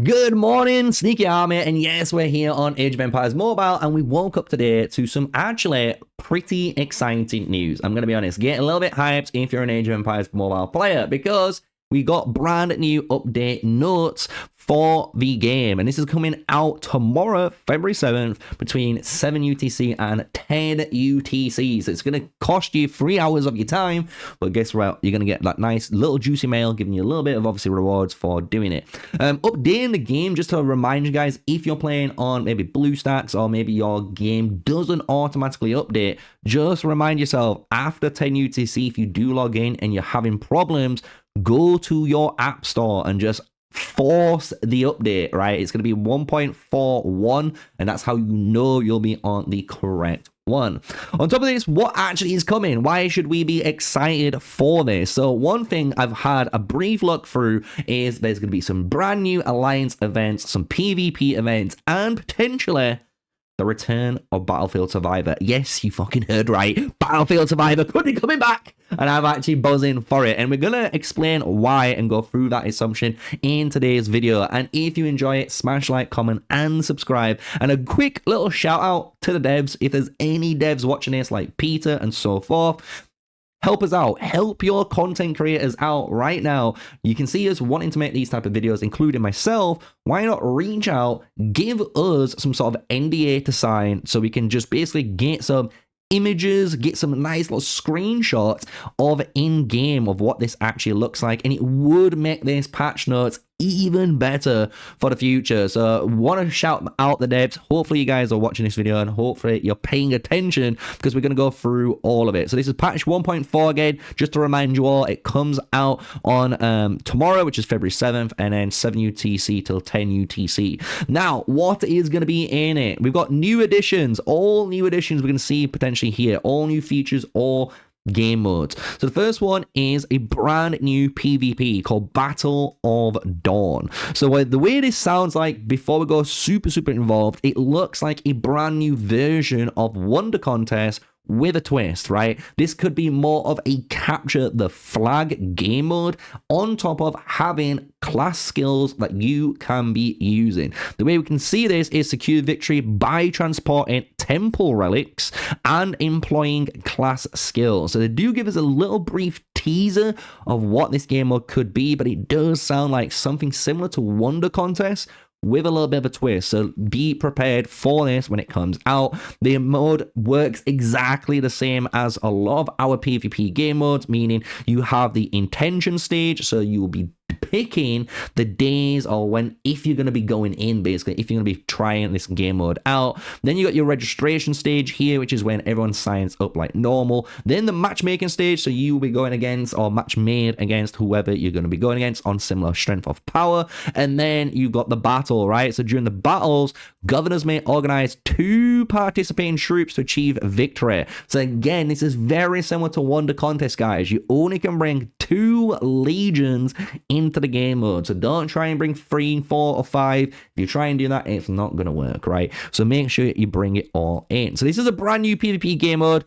Good morning, Sneaky Army, and yes, we're here on Age of Empires Mobile, and we woke up today to some actually pretty exciting news. I'm going to be honest, get a little bit hyped if you're an Age of Empires Mobile player, because we got brand new update notes for the game, and this is coming out tomorrow, February 7th, between 7 UTC and 10 UTC. So it's going to cost you 3 hours of your time, but guess what? You're going to get that nice little juicy mail giving you a little bit of obviously rewards for doing it. Updating the game, just to remind you guys, if you're playing on maybe BlueStacks or maybe your game doesn't automatically update, just remind yourself after 10 UTC, if you do log in and you're having problems, go to your app store and just force the update, right? It's going to be 1.41, and that's how you know you'll be on the correct one. On top of this, what actually is coming? Why should we be excited for this? So one thing I've had a brief look through is there's going to be some brand new Alliance events, some PvP events, and potentially the return of Battlefield Survivor. Yes, you fucking heard right. Battlefield Survivor could be coming back, and I'm actually buzzing for it. And we're going to explain why and go through that assumption in today's video. And if you enjoy it, smash like, comment, and subscribe. And a quick little shout out to the devs. If there's any devs watching this, like Peter and so forth, help us out. Help your content creators out right now. You can see us wanting to make these type of videos, including myself. Why not reach out, give us some sort of NDA to sign so we can just basically get some images, get some nice little screenshots of in-game of what this actually looks like, and it would make this patch notes even better for the future. So want to shout out the devs. Hopefully you guys are watching this video and hopefully you're paying attention, because we're going to go through all of it. So this is patch 1.4 again, just to remind you all. It comes out on tomorrow, which is February 7th, and then 7 UTC till 10 UTC. Now, what is going to be in it? We've got new additions, all new additions we're going to see potentially here, all new features, all game modes. So the first one is a brand new PvP called Battle of Dawn. So the way this sounds like, before we go super involved, it looks like a brand new version of Wonder Contest with a twist, right? This could be more of a capture the flag game mode on top of having class skills that you can be using. The way we can see this is secure victory by transporting temple relics and employing class skills. So they do give us a little brief teaser of what this game mode could be, but it does sound like something similar to Wonder Contest with a little bit of a twist. So be prepared for this when it comes out. The mode works exactly the same as a lot of our PvP game modes, meaning you have the intention stage, so you will be picking the days or when, if you're going to be going in, basically, if you're going to be trying this game mode out. Then you got your registration stage here, which is when everyone signs up like normal. Then the matchmaking stage, so you will be going against or match made against whoever you're going to be going against on similar strength of power. And then you've got the battle, right? So during the battles, governors may organize 2 participating troops to achieve victory. So again, this is very similar to Wonder Contest, guys. You only can bring 2 legions into the game mode, so don't try and bring 3, 4, or 5. If you try and do that, it's not going to work, right? So make sure you bring it all in. So this is a brand new PvP game mode.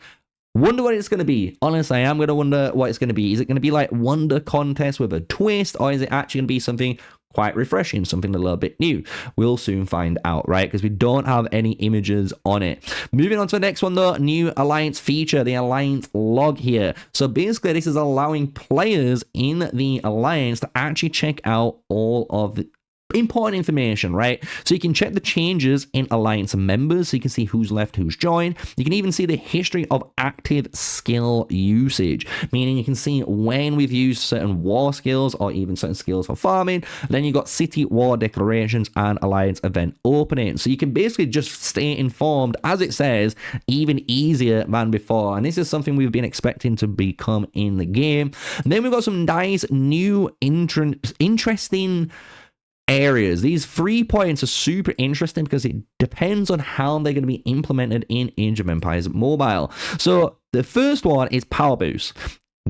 Wonder what it's going to be. Honestly, I am going to wonder what it's going to be. Is it going to be like Wonder Contest with a twist, or is it actually going to be something quite refreshing, something a little bit new? We'll soon find out, right? Because we don't have any images on it. Moving on to the next one though, new Alliance feature, the Alliance log here. So basically this is allowing players in the Alliance to actually check out all of the important information, right? So you can check the changes in Alliance members, so you can see who's left, who's joined. You can even see the history of active skill usage, meaning you can see when we've used certain war skills or even certain skills for farming. Then you got city war declarations and Alliance event opening. So you can basically just stay informed, as it says, even easier than before. And this is something we've been expecting to become in the game. And then we've got some nice new interesting areas. These 3 points are super interesting because it depends on how they're going to be implemented in Age of Empires Mobile. So the first one is power boost.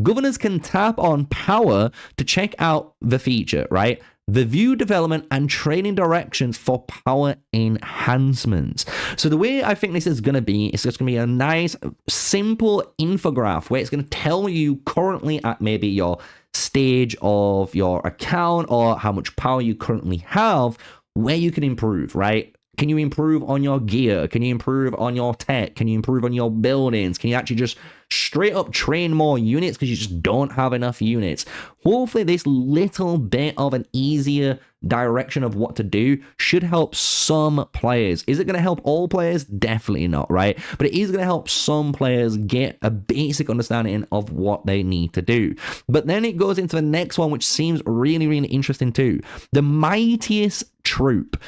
Governors can tap on power to check out the feature, right? The view development and training directions for power enhancements. So the way I think this is going to be, it's just going to be a nice, simple infograph where it's going to tell you currently at maybe your stage of your account or how much power you currently have, where you can improve, right? Can you improve on your gear? Can you improve on your tech? Can you improve on your buildings? Can you actually just straight up train more units because you just don't have enough units? Hopefully this little bit of an easier direction of what to do should help some players. Is it going to help all players? Definitely not, right? But it is going to help some players get a basic understanding of what they need to do. But then it goes into the next one, which seems really, really interesting too. The mightiest troop.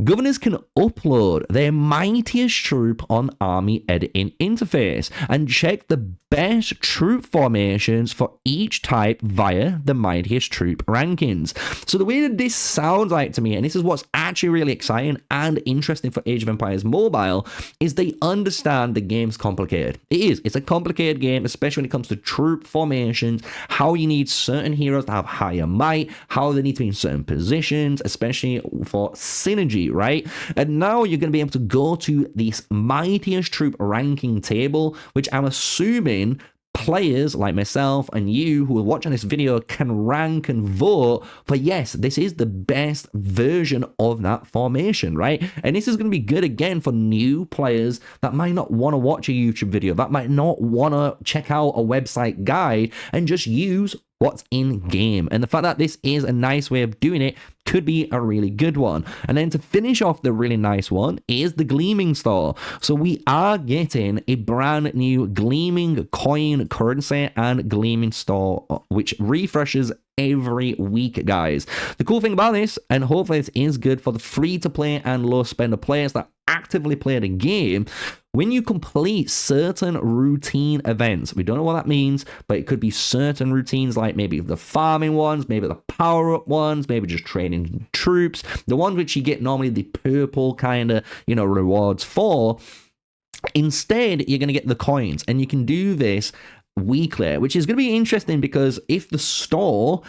Governors can upload their mightiest troop on army editing interface and check the best troop formations for each type via the mightiest troop rankings. So the way that this sounds like to me, and this is what's actually really exciting and interesting for Age of Empires Mobile, is they understand the game's complicated. It is. It's a complicated game, especially when it comes to troop formations, how you need certain heroes to have higher might, how they need to be in certain positions, especially for synergy, right? And now you're going to be able to go to this mightiest troop ranking table, which I'm assuming players like myself and you who are watching this video can rank and vote for, yes, this is the best version of that formation, right? And this is going to be good again for new players that might not want to watch a YouTube video, that might not want to check out a website guide and just use what's in game. And the fact that this is a nice way of doing it could be a really good one. And then to finish off the really nice one is the Gleaming Store. So we are getting a brand new Gleaming coin currency and Gleaming Store, which refreshes every week, guys. The cool thing about this, and hopefully this is good for the free-to-play and low-spender players that actively play the game, when you complete certain routine events, we don't know what that means, but it could be certain routines like maybe the farming ones, maybe the power-up ones, maybe just training troops, the ones which you get normally the purple kind of, rewards for. Instead, you're going to get the coins, and you can do this weekly, which is going to be interesting because if the store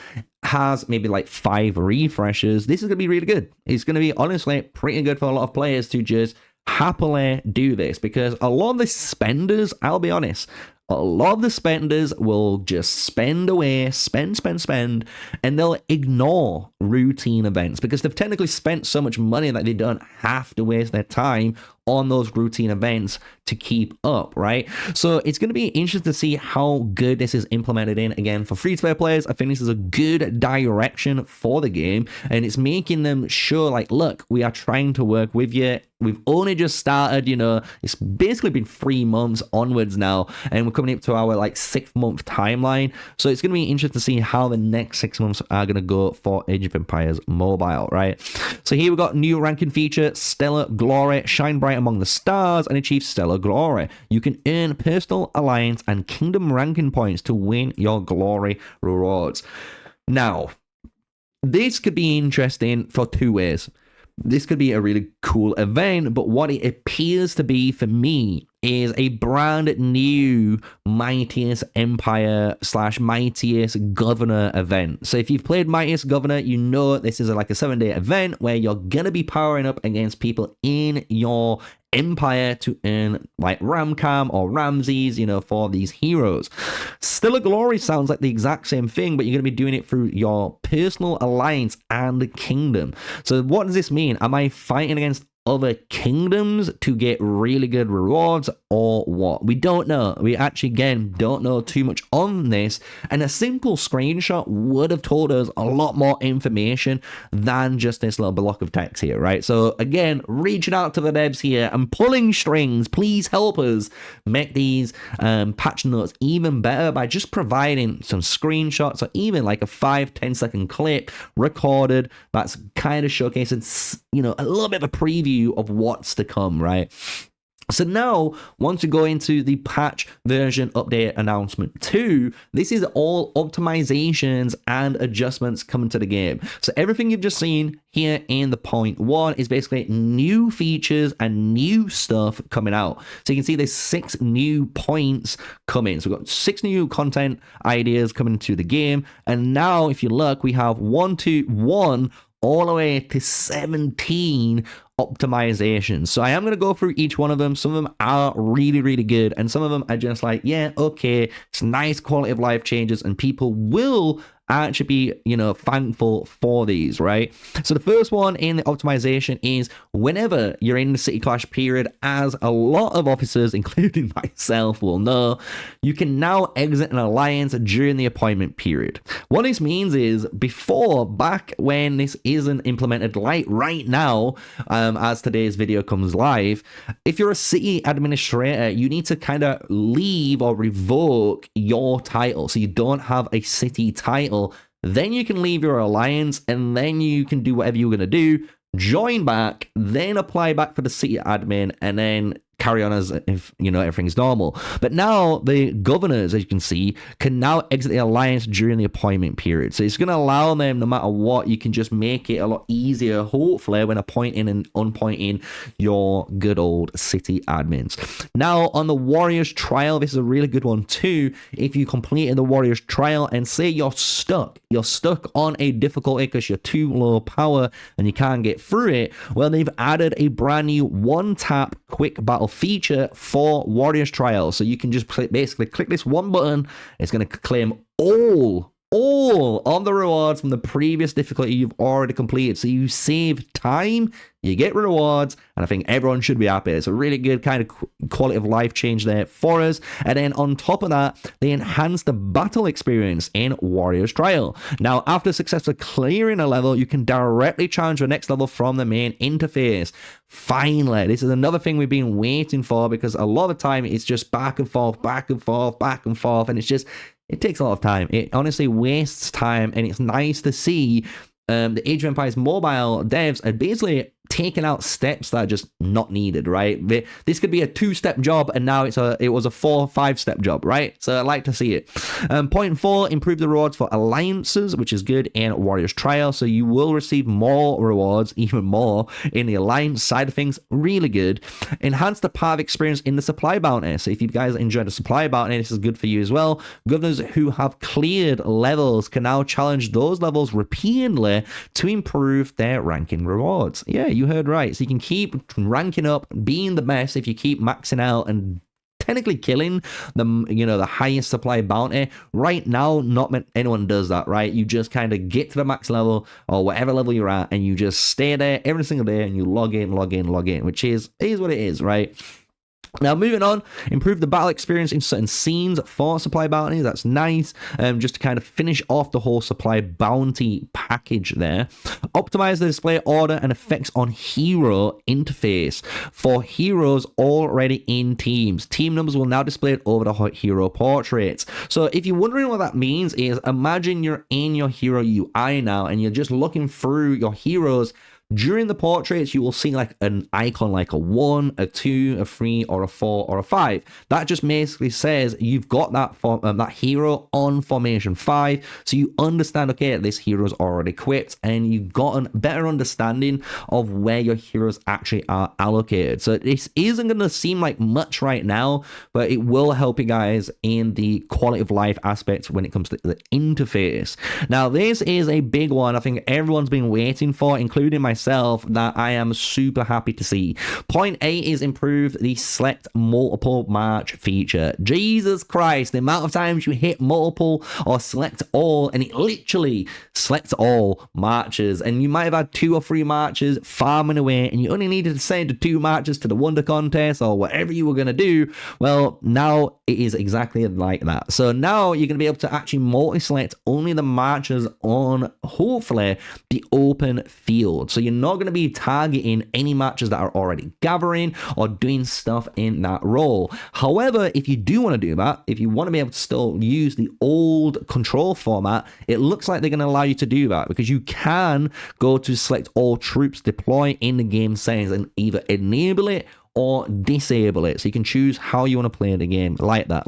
has maybe like 5 refreshes, this is going to be really good. It's going to be honestly pretty good for a lot of players to just happily do this, because a lot of the spenders, I'll be honest, a lot of the spenders will just spend away, spend, and they'll ignore routine events because they've technically spent so much money that they don't have to waste their time on those routine events to keep up, right? So it's going to be interesting to see how good this is implemented in. Again, for free-to-play players, I think this is a good direction for the game, and it's making them sure, like, look, we are trying to work with you. We've only just started, it's basically been 3 months onwards now, and we're coming up to our 6th month timeline. So it's going to be interesting to see how the next 6 months are going to go for Age of Empires Mobile, right? So here we've got new ranking feature, Stellar Glory, shine bright among the stars and achieve Stellar Glory. You can earn personal alliance and kingdom ranking points to win your glory rewards. Now, this could be interesting for 2 ways. This could be a really cool event, but what it appears to be for me is a brand new Mightiest Empire / Mightiest Governor event. So if you've played Mightiest Governor, you know this is like a 7-day event where you're going to be powering up against people in your empire to earn like Ramcam or Ramses, for these heroes. Stellar Glory sounds like the exact same thing, but you're going to be doing it through your personal alliance and kingdom. So what does this mean? Am I fighting against other kingdoms to get really good rewards or what? We don't know. We actually, again, don't know too much on this, and a simple screenshot would have told us a lot more information than just this little block of text here, right? So again, reaching out to the devs here and pulling strings, please help us make these patch notes even better by just providing some screenshots or even like a 5-10 second clip recorded that's kind of showcasing, a little bit of a preview of what's to come, right? So now, once we go into the patch version update announcement 2, this is all optimizations and adjustments coming to the game. So everything you've just seen here in the point 1 is basically new features and new stuff coming out. So you can see there's 6 new points coming. So we've got 6 new content ideas coming to the game. And now, if you look, we have 1 all the way to 17 optimizations. So I am going to go through each one of them. Some of them are really, really good, and some of them are just like, yeah, okay, it's nice quality of life changes, and people will actually be, you know, thankful for these, right? So the first one in the optimization is whenever you're in the city clash period, as a lot of officers, including myself, will know, you can now exit an alliance during the appointment period. What this means is before, back when this isn't implemented, like right now, as today's video comes live, if you're a city administrator, you need to kind of leave or revoke your title, so you don't have a city title. Then you can leave your alliance, and then you can do whatever you're going to do, join back, then apply back for the city admin, and then carry on as if, you know, everything's normal. But now the governors, as you can see, can now exit the alliance during the appointment period. So it's going to allow them, no matter what, you can just make it a lot easier, hopefully, when appointing and unpointing your good old city admins. Now, on the Warriors trial, this is a really good one too. If you completed the Warriors trial and say you're stuck on a difficulty because you're too low power and you can't get through it, well, they've added a brand new one-tap quick battle feature for Warriors trial. So you can just basically click this one button. It's going to claim all of the rewards from the previous difficulty you've already completed. So you save time, you get rewards, and I think everyone should be happy. It's a really good kind of quality of life change there for us. And then on top of that, they enhance the battle experience in Warriors Trial. Now, after successfully clearing a level, you can directly challenge the next level from the main interface. Finally, this is another thing we've been waiting for, because a lot of the time it's just back and forth, and it's just, it takes a lot of time. It honestly wastes time, and it's nice to see the Age of Empires mobile devs are basically taking out steps that are just not needed, right? This could be a 2-step job, and now it was a 4 or 5-step job, right? So I like to see it. Point 4, improve the rewards for alliances, which is good in Warriors Trial. So you will receive more rewards, even more, in the alliance side of things. Really good. Enhance the path experience in the supply bounty. So if you guys enjoy the supply bounty, this is good for you as well. Governors who have cleared levels can now challenge those levels repeatedly to improve their ranking rewards. Yeah, you heard right. So you can keep ranking up, being the best if you keep maxing out and technically killing the highest supply bounty. Right now, not anyone does that, right? You just kind of get to the max level or whatever level you're at, and you just stay there every single day, and you log in, which is what it is, right? Now, moving on, improve the battle experience in certain scenes for supply bounties. That's nice. Just to kind of finish off the whole supply bounty package there. Optimize the display order and effects on hero interface for heroes already in teams. Team numbers will now display over the hero portraits. So if you're wondering what that means, is imagine you're in your hero UI now, and you're just looking through your heroes. During the portraits, you will see like an icon like a 1, a 2, a 3, or a 4, or a 5. That just basically says you've got that hero on formation 5, so you understand, okay, this hero is already equipped, and you've got a better understanding of where your heroes actually are allocated. So this isn't going to seem like much right now, but it will help you guys in the quality of life aspects when it comes to the interface. Now, this is a big one I think everyone's been waiting for, including myself, that I am super happy to see. Point 8 is improve the select multiple march feature. Jesus Christ, the amount of times you hit multiple or select all, and it literally selects all marches, and you might have had 2 or 3 marches farming away, and you only needed to send the 2 marches to the wonder contest or whatever you were going to do. Well, now it is exactly like that. So now you're going to be able to actually multi-select only the marches on, hopefully, the open field. So you're not going to be targeting any matches that are already gathering or doing stuff in that role. However, if you do want to do that, if you want to be able to still use the old control format, it looks like they're going to allow you to do that, because you can go to select all troops deploy in the game settings and either enable it or disable it. So you can choose how you want to play the game, like that.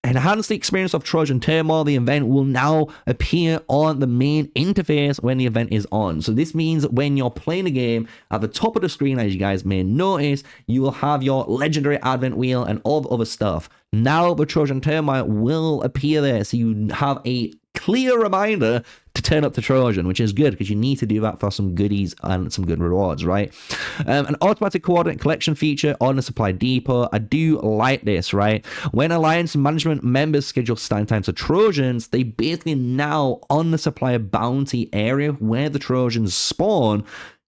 Enhance the experience of Trojan Turmoil. The event will now appear on the main interface when the event is on. So this means when you're playing a game, at the top of the screen, as you guys may notice, you will have your legendary advent wheel and all the other stuff. Now the Trojan Turmoil will appear there, so you have a clear reminder to turn up the Trojan, which is good because you need to do that for some goodies and some good rewards, right? An automatic coordinate collection feature on the supply depot. I do like this, right? When Alliance management members schedule stand times for Trojans, they basically now on the supplier bounty area where the Trojans spawn,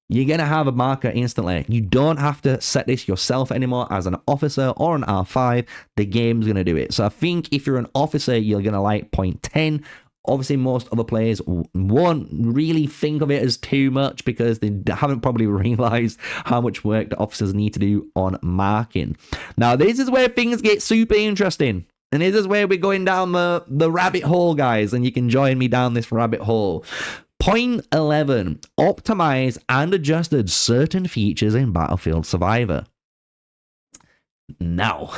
you're going to have a marker instantly. You don't have to set this yourself anymore as an officer or an R5. The game's going to do it. So I think if you're an officer, you're going to like point 10. Obviously, most other players won't really think of it as too much because they haven't probably realized how much work the officers need to do on marking. Now, this is where things get super interesting. And this is where we're going down the rabbit hole, guys. And you can join me down this rabbit hole. Point 11, optimized and adjusted certain features in Battlefield Survivor. Now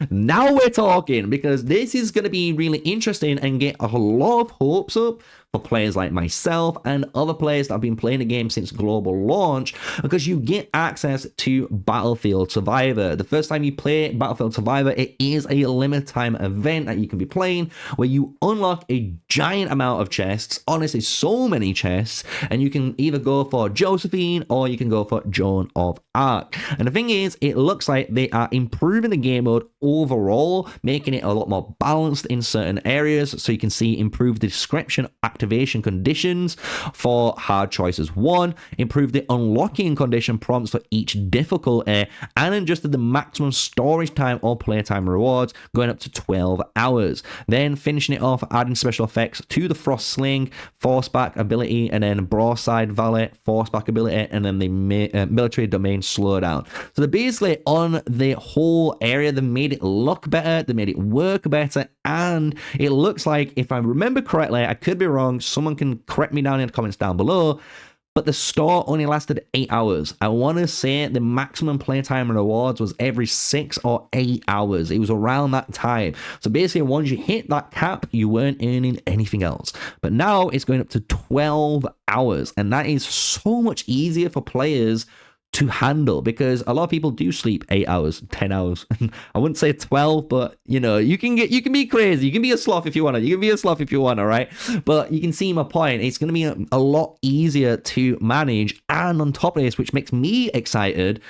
we're talking, because this is going to be really interesting and get a lot of hopes up for players like myself and other players that have been playing the game since global launch, because you get access to Battlefield Survivor. The first time you play Battlefield Survivor, it is a limited time event that you can be playing where you unlock a giant amount of chests, honestly so many chests, and you can either go for Josephine or you can go for Joan of Arc. And the thing is, it looks like they are improving the game mode overall, making it a lot more balanced in certain areas, so you can see improved description activation conditions for hard choices 1, improved the unlocking condition prompts for each difficulty, and adjusted the maximum storage time or playtime rewards going up to 12 hours. Then finishing it off, adding special effects to the Frost Sling, Force Back ability, and then Broadside Valet, Force Back ability, and then the Military Domain Slowdown. So they're basically on the whole area, they made it look better, they made it work better, and it looks like, if I remember correctly, I could be wrong, someone can correct me down in the comments down below, but the store only lasted 8 hours. I want to say the maximum playtime rewards was every 6 or 8 hours. It was around that time. So basically, once you hit that cap, you weren't earning anything else. But now it's going up to 12 hours, and that is so much easier for players to handle, because a lot of people do sleep 8 hours, 10 hours. I wouldn't say 12, but you know, you can be crazy. You can be a sloth if you want to. You can be a sloth if you want to, right? But you can see my point. It's going to be a lot easier to manage. And on top of this, which makes me excited,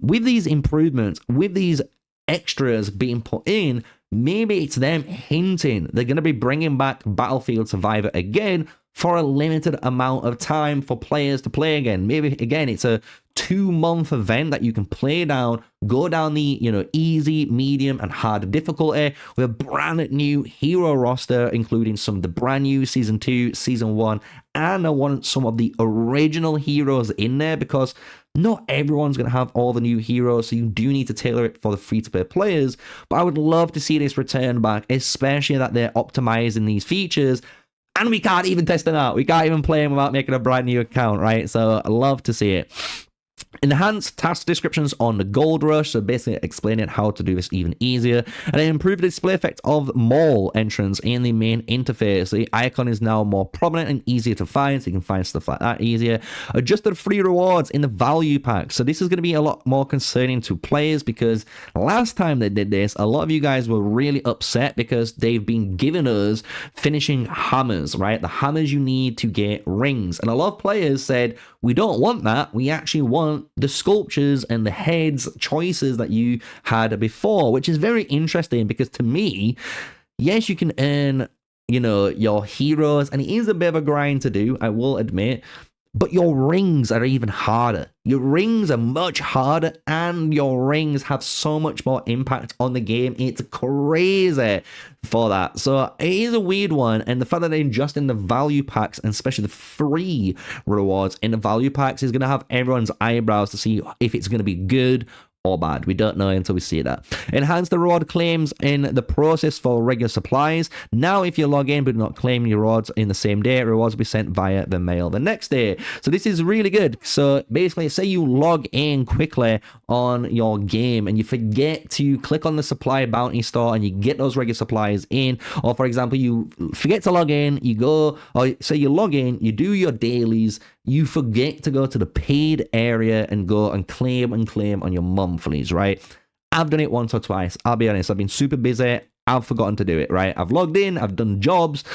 with these improvements, with these extras being put in, maybe it's them hinting they're going to be bringing back Battlefield Survivor again for a limited amount of time for players to play again. Maybe again it's a 2-month event that you can play down, go down the, you know, easy, medium, and hard difficulty with a brand new hero roster, including some of the brand new Season 2, Season 1, and I want some of the original heroes in there, because not everyone's going to have all the new heroes, so you do need to tailor it for the free-to-play players. But I would love to see this return back, especially that they're optimizing these features. And we can't even test them out. We can't even play them without making a brand new account, right? So I love to see it. Enhanced task descriptions on the Gold Rush, so basically explaining how to do this even easier. And then improve the display effect of mall entrance in the main interface. The icon is now more prominent and easier to find, so you can find stuff like that easier. Adjusted free rewards in the value pack. So this is going to be a lot more concerning to players, because last time they did this, a lot of you guys were really upset because they've been giving us finishing hammers, right? The hammers you need to get rings. And a lot of players said, we don't want that. We actually want the sculptures and the heads choices that you had before, which is very interesting, because to me, yes, you can earn, you know, your heroes, and it is a bit of a grind to do, I will admit, but your rings are even harder. Your rings are much harder, and your rings have so much more impact on the game. It's crazy for that. So it is a weird one, and the fact that they're adjusting the value packs, and especially the free rewards in the value packs, is going to have everyone's eyebrows to see if it's going to be good or bad. We don't know until we see that. Enhance the reward claims in the process for regular supplies. Now, if you log in but not claim your rewards in the same day, rewards will be sent via the mail the next day. So this is really good. So basically, say you log in quickly on your game and you forget to click on the supply bounty store and you get those regular supplies in, or for example, you forget to log in, you go, or say you log in, you do your dailies, you forget to go to the paid area and go and claim on your monthlies, right? I've done it once or twice. I'll be honest, I've been super busy. I've forgotten to do it, right? I've logged in, I've done jobs,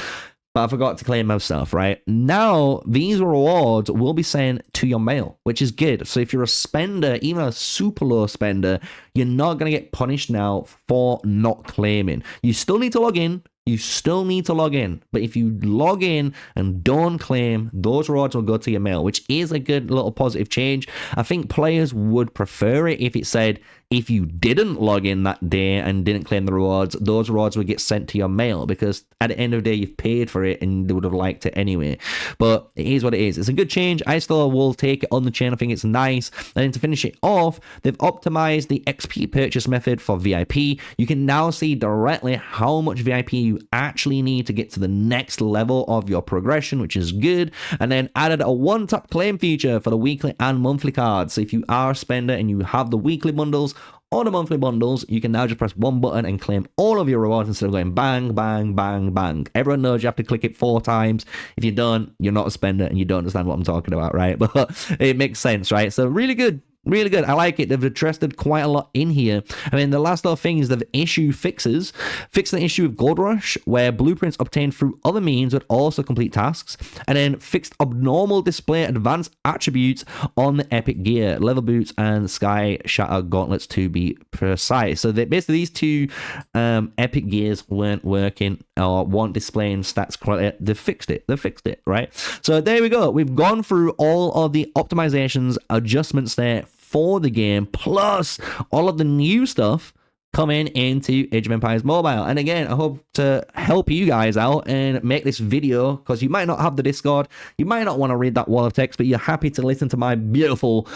but I forgot to claim my stuff, right? Now, these rewards will be sent to your mail, which is good. So if you're a spender, even a super low spender, you're not going to get punished now for not claiming. You still need to log in. You still need to log in, but if you log in and don't claim, those rewards will go to your mail, which is a good little positive change. I think players would prefer it if it said, if you didn't log in that day and didn't claim the rewards, those rewards would get sent to your mail, because at the end of the day, you've paid for it and they would have liked it anyway. But it is what it is. It's a good change. I still will take it on the chain. I think it's nice. And then to finish it off, they've optimized the XP purchase method for VIP. You can now see directly how much VIP you actually need to get to the next level of your progression, which is good. And then added a one-tap claim feature for the weekly and monthly cards. So if you are a spender and you have the weekly bundles or the monthly bundles, you can now just press one button and claim all of your rewards instead of going bang, bang, bang, bang. Everyone knows you have to click it 4 times. If you don't, you're not a spender and you don't understand what I'm talking about, right? But it makes sense, right? So really good. Really good. I like it. They've addressed quite a lot in here. I mean, the last little thing is they've issued fixes. Fixed the issue of Gold Rush, where blueprints obtained through other means would also complete tasks. And then fixed abnormal display advanced attributes on the epic gear, leather boots and sky shatter gauntlets to be precise. So basically these two epic gears weren't working or weren't displaying stats correctly. They fixed it. They fixed it, right? So there we go. We've gone through all of the optimizations, adjustments there for the game, plus all of the new stuff coming into Age of Empires Mobile. And again, I hope to help you guys out and make this video, because you might not have the Discord, you might not want to read that wall of text, but you're happy to listen to my beautiful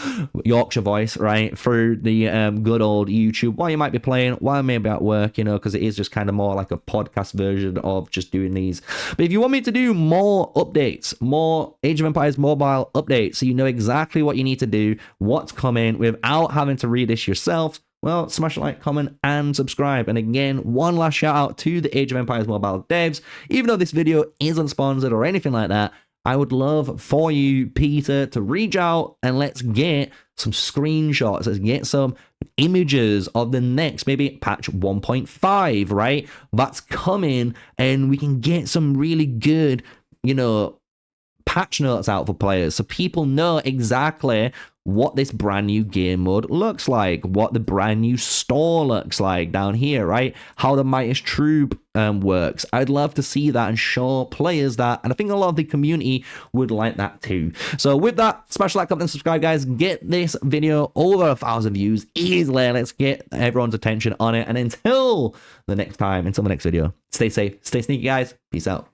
Yorkshire voice, right, through the good old YouTube while you might be playing, while maybe at work, you know, because it is just kind of more like a podcast version of just doing these. But if you want me to do more updates, more Age of Empires Mobile updates, so you know exactly what you need to do, what's coming, without having to read this yourself, well, smash a like, comment, and subscribe. And again, one last shout out to the Age of Empires Mobile devs. Even though this video isn't sponsored or anything like that, I would love for you, Peter, to reach out and let's get some screenshots. Let's get some images of the next, maybe patch 1.5, right? That's coming, and we can get some really good, you know, patch notes out for players so people know exactly what this brand new game mode looks like, what the brand new store looks like down here, right? How the Midas Troop works. I'd love to see that and show players that, and I think a lot of the community would like that too. So with that, smash like, comment, and subscribe, guys. Get this video over 1,000 views easily. Let's get everyone's attention on it. And until the next time, until the next video, stay safe, stay sneaky, guys. Peace out.